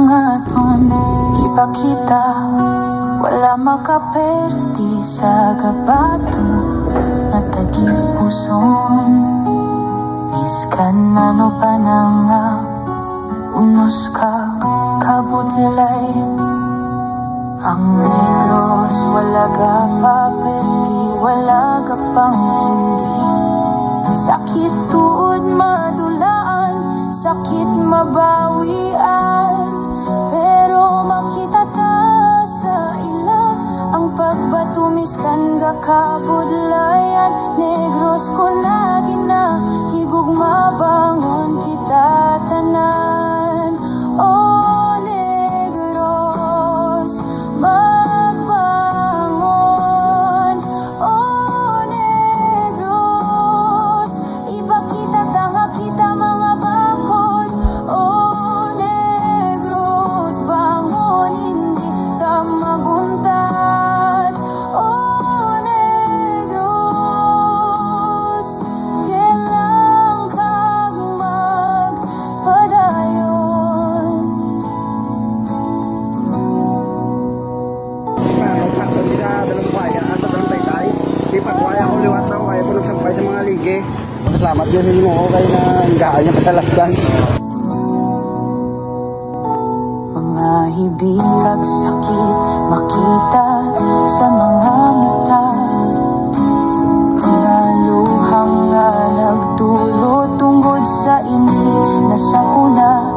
aton ipakita, wala makaperdi sa gabato na tagipuson. Biskan ano pa na nga unos ka kabutlay, ang negros wala ka paperdi, wala ka pang hindi. Sakit tuod madulaan, sakit mabawian, pero makita ta sa ila ang pagbatumiskan ga kabudlayan. Negros ko na ginahigugma, bangon kita tanan. Oh negros, magbangon. Oh negros, ipakita tanga kita mga bakod. Oh negros, bangon, hindi ta maguntat. Oh negros, kailang kag magpadayon. Magsakto nila dalang buhaya at sa dalang taytay. Di pagwaya ko liwat na kaya po nagsampay sa mga lige. Salamat din sa inyo ko kayo na hinggaan niya patalas dance. Mga hibig sakit makita sa mga mata, mga luhang nga nagtulo tungkod sa init na sakuna.